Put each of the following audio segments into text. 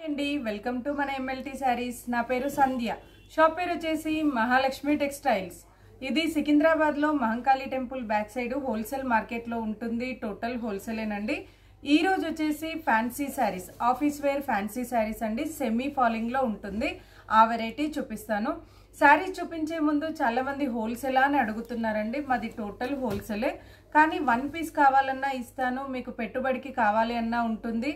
అండి welcome to మన MLT saris. నా పేరు సంధ్య. షాప్ పేరు వచ్చేసి మహాలక్ష్మి టెక్స్టైల్స్. ఇది సికింద్రాబాద్ లో Mahankali temple back side wholesale market లో ఉంటుంది. టోటల్ హోల్సేలేనండి. ఈ రోజు వచ్చేసి fancy saris, office wear fancy saris అండి. సెమీ ఫాలింగ్ లో ఉంటుంది. ఆ వెరైటీ చూపిస్తాను. సారీస్ చూపించే ముందు చాలా మంది హోల్సేల్ అని అడుగుతున్నారండి. మాది టోటల్ హోల్సేలే, కానీ వన్ పీస్ కావాలన్నా ఇస్తాను, మీకు పెట్టుబడికి కావాలి అన్నా ఉంటుంది,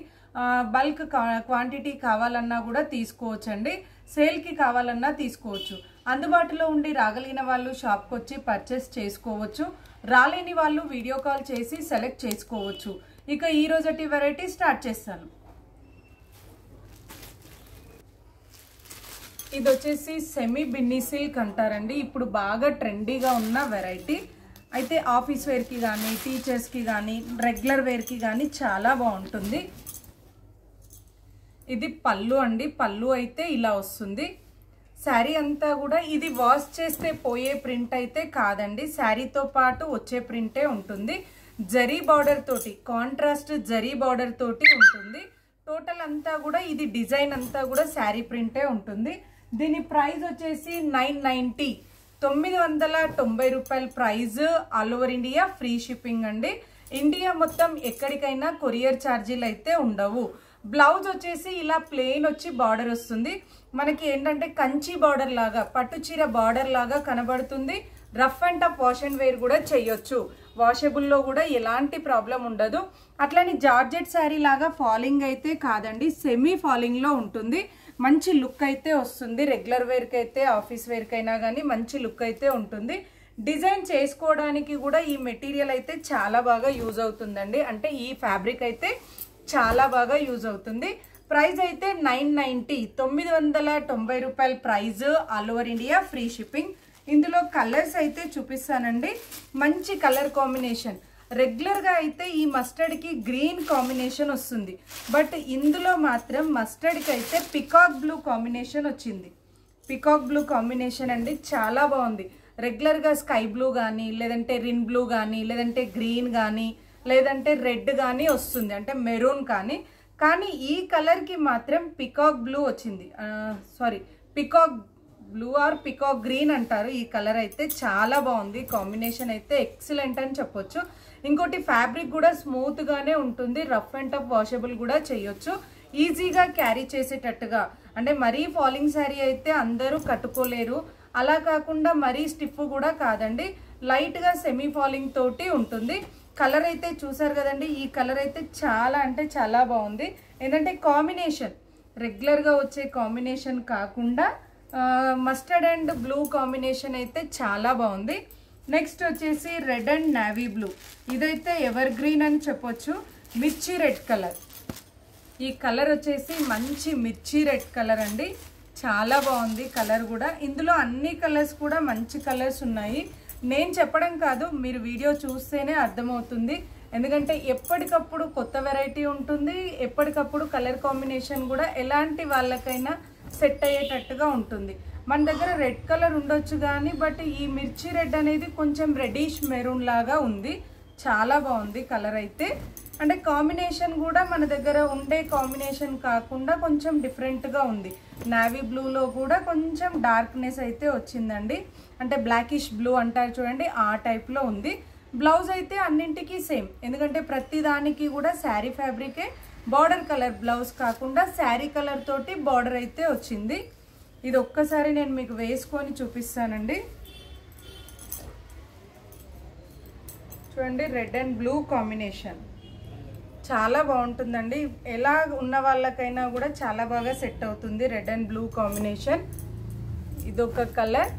బల్క్ క్వాంటిటీ కావాలన్నా కూడా తీసుకోవచ్చండి. సేల్కి కావాలన్నా తీసుకోవచ్చు. అందుబాటులో ఉండి రాగలిగిన వాళ్ళు షాప్కి వచ్చి పర్చేస్ చేసుకోవచ్చు. రాలేని వాళ్ళు వీడియో కాల్ చేసి సెలెక్ట్ చేసుకోవచ్చు. ఇక ఈ రోజటి వెరైటీ స్టార్ట్ చేస్తాను. ఇది వచ్చేసి సెమీ బిన్నీ సిల్క్ అంటారండి. ఇప్పుడు బాగా ట్రెండీగా ఉన్న వెరైటీ. అయితే ఆఫీస్ వేర్కి కానీ, టీచర్స్కి కానీ, రెగ్యులర్ వేర్కి కానీ చాలా బాగుంటుంది. ఇది పళ్ళు అండి. పళ్ళు అయితే ఇలా వస్తుంది. శారీ అంతా కూడా ఇది వాష్ చేస్తే పోయే ప్రింట్ అయితే కాదండి. శారీతో పాటు వచ్చే ప్రింటే ఉంటుంది. జరీ బార్డర్ తోటి, కాంట్రాస్ట్ జరీ బార్డర్ తోటి ఉంటుంది. టోటల్ అంతా కూడా ఇది డిజైన్ అంతా కూడా శారీ ప్రింటే ఉంటుంది. దీని ప్రైస్ వచ్చేసి 990, 990 రూపాయల price. All over India free shipping అండి. ఇండియా మొత్తం ఎక్కడికైనా కొరియర్ ఛార్జీలు అయితే ఉండవు. బ్లౌజ్ వచ్చేసి ఇలా ప్లెయిన్ వచ్చి బార్డర్ వస్తుంది. మనకి ఏంటంటే కంచి బార్డర్ లాగా, పట్టుచీర బార్డర్ లాగా కనబడుతుంది. Rough and tough wash and wear కూడా చేయొచ్చు. వాషబుల్లో కూడా ఎలాంటి ప్రాబ్లం ఉండదు. అట్లని జార్జెట్ శారీ లాగా ఫాలింగ్ అయితే కాదండి, సెమీ ఫాలింగ్ లో ఉంటుంది. మంచి లుక్ అయితే వస్తుంది. రెగ్యులర్ వేర్కి అయితే, ఆఫీస్ వేర్కైనా కానీ మంచి లుక్ అయితే ఉంటుంది. డిజైన్ చేసుకోవడానికి కూడా ఈ మెటీరియల్ అయితే చాలా బాగా యూజ్ అవుతుందండి. అంటే ఈ ఫ్యాబ్రిక్ అయితే చాలా బాగా యూజ్ అవుతుంది. ప్రైస్ అయితే 990, 990 రూపాయల price. All over India free shipping. ఇందులో కలర్స్ అయితే చూపిస్తానండి. మంచి కలర్ కాంబినేషన్. రెగ్యులర్గా అయితే ఈ మస్టర్డ్కి గ్రీన్ కాంబినేషన్ వస్తుంది, బట్ ఇందులో మాత్రం మస్టర్డ్కి అయితే పికాక్ బ్లూ కాంబినేషన్ వచ్చింది. పికాక్ బ్లూ కాంబినేషన్ అండి, చాలా బాగుంది. రెగ్యులర్గా స్కై బ్లూ కానీ, లేదంటే రిన్ బ్లూ కానీ, లేదంటే గ్రీన్ కానీ, లేదంటే రెడ్ కానీ వస్తుంది, అంటే మెరూన్ కానీ ఈ కలర్కి మాత్రం పికాక్ బ్లూ వచ్చింది. Peacock blue or peacock green అంటారు. ఈ కలర్ అయితే చాలా బాగుంది. కాంబినేషన్ అయితే ఎక్సలెంట్ అని చెప్పొచ్చు. ఇంకోటి ఫ్యాబ్రిక్ కూడా స్మూత్ గానే ఉంటుంది. రఫ్ అండ్ టఫ్ వాషబుల్ కూడా చేయొచ్చు. ఈజీగా క్యారీ చేసేటట్టుగా, అంటే మరీ ఫాలింగ్ శారీ అయితే అందరూ కట్టుకోలేరు. అలా కాకుండా మరీ స్టిఫ్ కూడా కాదండి, లైట్ గా సెమీ ఫాలింగ్ తోటి ఉంటుంది. కలర్ అయితే చూసారు కదండి. ఈ కలర్ అయితే చాలా అంటే చాలా బాగుంది. ఏంటంటే కాంబినేషన్ రెగ్యులర్గా వచ్చే కాంబినేషన్ కాకుండా మస్టర్డ్ అండ్ బ్లూ కాంబినేషన్ అయితే చాలా బాగుంది. నెక్స్ట్ వచ్చేసి రెడ్ అండ్ నావీ బ్లూ. ఇదైతే ఎవర్ గ్రీన్ అని చెప్పొచ్చు. మిర్చి రెడ్ కలర్. ఈ కలర్ వచ్చేసి మంచి మిర్చి రెడ్ కలర్ అండి. చాలా బాగుంది కలర్ కూడా. ఇందులో అన్ని కలర్స్ కూడా మంచి కలర్స్ ఉన్నాయి. నేను చెప్పడం కాదు, మీరు వీడియో చూస్తేనే అర్థమవుతుంది. ఎందుకంటే ఎప్పటికప్పుడు కొత్త వెరైటీ ఉంటుంది. ఎప్పటికప్పుడు కలర్ కాంబినేషన్ కూడా ఎలాంటి వాళ్ళకైనా సెట్ అయ్యేటట్టుగా ఉంటుంది. మన దగ్గర రెడ్ కలర్ ఉండొచ్చు కానీ, బట్ ఈ మిర్చి రెడ్ అనేది కొంచెం రెడ్డిష్ మెరూన్ లాగా ఉంది. చాలా బాగుంది కలర్ అయితే. అంటే కాంబినేషన్ కూడా మన దగ్గర ఉండే కాంబినేషన్ కాకుండా కొంచెం డిఫరెంట్గా ఉంది. నావీ బ్లూలో కూడా కొంచెం డార్క్నెస్ అయితే వచ్చిందండి. అంటే బ్లాకిష్ బ్లూ అంటారు చూడండి, ఆ టైప్లో ఉంది. బ్లౌజ్ అయితే అన్నింటికి సేమ్, ఎందుకంటే ప్రతి దానికి కూడా శారీ ఫ్యాబ్రికే. బార్డర్ కలర్ బ్లౌజ్ కాకుండా శారీ కలర్ తోటి బార్డర్ అయితే వచ్చింది. ఇది ఒక్కసారి నేను మీకు వేసుకొని చూపిస్తానండి. చూడండి, రెడ్ అండ్ బ్లూ కాంబినేషన్ చాలా బాగుంటుందండి. ఎలా ఉన్న వాళ్ళకైనా కూడా చాలా బాగా సెట్ అవుతుంది. రెడ్ అండ్ బ్లూ కాంబినేషన్ ఇదొక కలర్.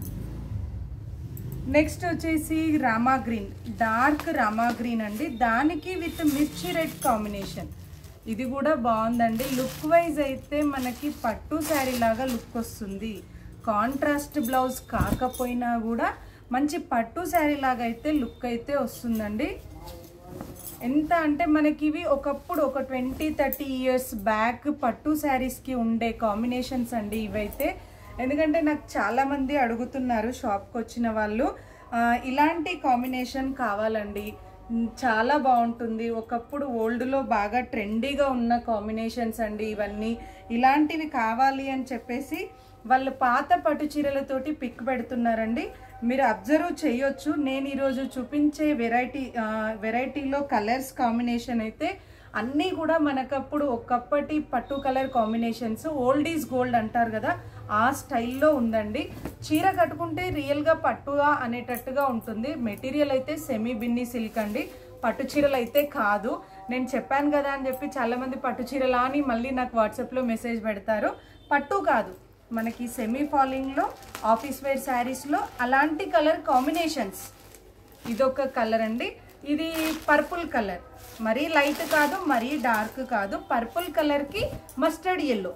నెక్స్ట్ వచ్చేసి Rama green, dark Rama green అండి. దానికి విత్ మిర్చి రెడ్ కాంబినేషన్. ఇది కూడా బాగుందండి. లుక్ వైజ్ అయితే మనకి పట్టు శారీ లాగా లుక్ వస్తుంది. కాంట్రాస్ట్ బ్లౌజ్ కాకపోయినా కూడా మంచి పట్టు శారీ లాగా అయితే లుక్ అయితే వస్తుందండి. ఎంత అంటే మనకి ఇవి ఒకప్పుడు ఒక 20-30 ఇయర్స్ బ్యాక్ పట్టు శారీస్కి ఉండే కాంబినేషన్స్ అండి ఇవైతే. ఎందుకంటే నాకు చాలామంది అడుగుతున్నారు షాప్కి వచ్చిన వాళ్ళు, ఇలాంటి కాంబినేషన్ కావాలండి, చాలా బాగుంటుంది. ఒకప్పుడు ఓల్డ్లో బాగా ట్రెండీగా ఉన్న కాంబినేషన్స్ అండి ఇవన్నీ. ఇలాంటివి కావాలి అని చెప్పేసి వాళ్ళు పాత పట్టు చీరలతోటి పిక్ పెడుతున్నారండి. మీరు అబ్జర్వ్ చేయొచ్చు. నేను ఈరోజు చూపించే వెరైటీలో కలర్స్ కాంబినేషన్ అయితే అన్నీ కూడా మనకప్పుడు ఒకప్పటి పట్టు colour combinations, old is gold అంటారు కదా, ఆ స్టైల్లో ఉందండి. చీర కట్టుకుంటే రియల్గా పట్టుగా అనేటట్టుగా ఉంటుంది. మెటీరియల్ అయితే సెమీ బిన్నీ సిల్క్ అండి, పట్టు చీరలు అయితే కాదు. నేను చెప్పాను కదా అని చెప్పి చాలామంది పట్టు చీరలా అని మళ్ళీ నాకు వాట్సాప్లో మెసేజ్ పెడతారు. పట్టు కాదు, మనకి సెమీ ఫాలింగ్లో ఆఫీస్ వేర్ శారీస్లో అలాంటి కలర్ కాంబినేషన్స్. ఇదొక కలర్ అండి, ఇది పర్పుల్ కలర్, మరీ లైట్ కాదు మరీ డార్క్ కాదు, పర్పుల్ కలర్కి మస్టర్డ్ ఎల్లో.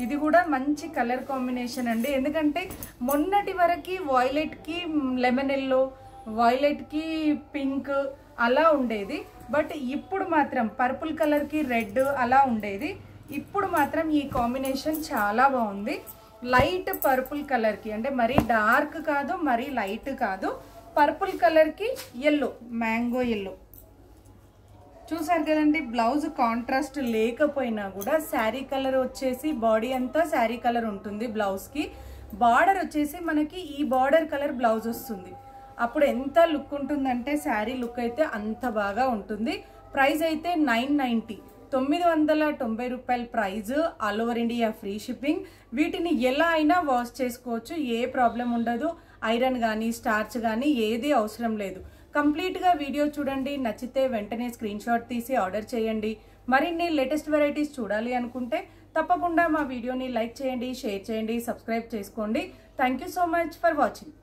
ఇది కూడా మంచి కలర్ కాంబినేషన్ అండి. ఎందుకంటే మొన్నటి వరకు వాయిలెట్కి లెమన్ ఎల్లో, వాయిలెట్కి పింక్ అలా ఉండేది. బట్ ఇప్పుడు మాత్రం పర్పుల్ కలర్కి రెడ్ అలా ఉండేది. ఇప్పుడు మాత్రం ఈ కాంబినేషన్ చాలా బాగుంది. లైట్ పర్పుల్ కలర్కి, అంటే మరీ డార్క్ కాదు మరీ లైట్ కాదు, పర్పుల్ కలర్కి ఎల్లో, మ్యాంగో ఎల్లో. చూసారు కదండి, బ్లౌజ్ కాంట్రాస్ట్ లేకపోయినా కూడా శారీ కలర్ వచ్చేసి బాడీ అంతా శారీ కలర్ ఉంటుంది. బ్లౌజ్కి బార్డర్ వచ్చేసి మనకి ఈ బార్డర్ కలర్ బ్లౌజ్ వస్తుంది. అప్పుడు ఎంత లుక్ ఉంటుందంటే శారీ లుక్ అయితే అంత బాగా ఉంటుంది. ప్రైస్ అయితే 990, 990 రూపాయల price. All over India free shipping. వీటిని ఎలా అయినా వాష్ చేసుకోవచ్చు, ఏ ప్రాబ్లం ఉండదు. ఐరన్ కానీ స్టార్చ్ కానీ ఏది అవసరం లేదు. కంప్లీట్గా వీడియో చూడండి, నచ్చితే వెంటనే స్క్రీన్ షాట్ తీసి ఆర్డర్ చేయండి. మరిన్ని లేటెస్ట్ వెరైటీస్ చూడాలి అనుకుంటే తప్పకుండా మా వీడియోని లైక్ చేయండి, షేర్ చేయండి, సబ్స్క్రైబ్ చేసుకోండి. Thank you so much for watching.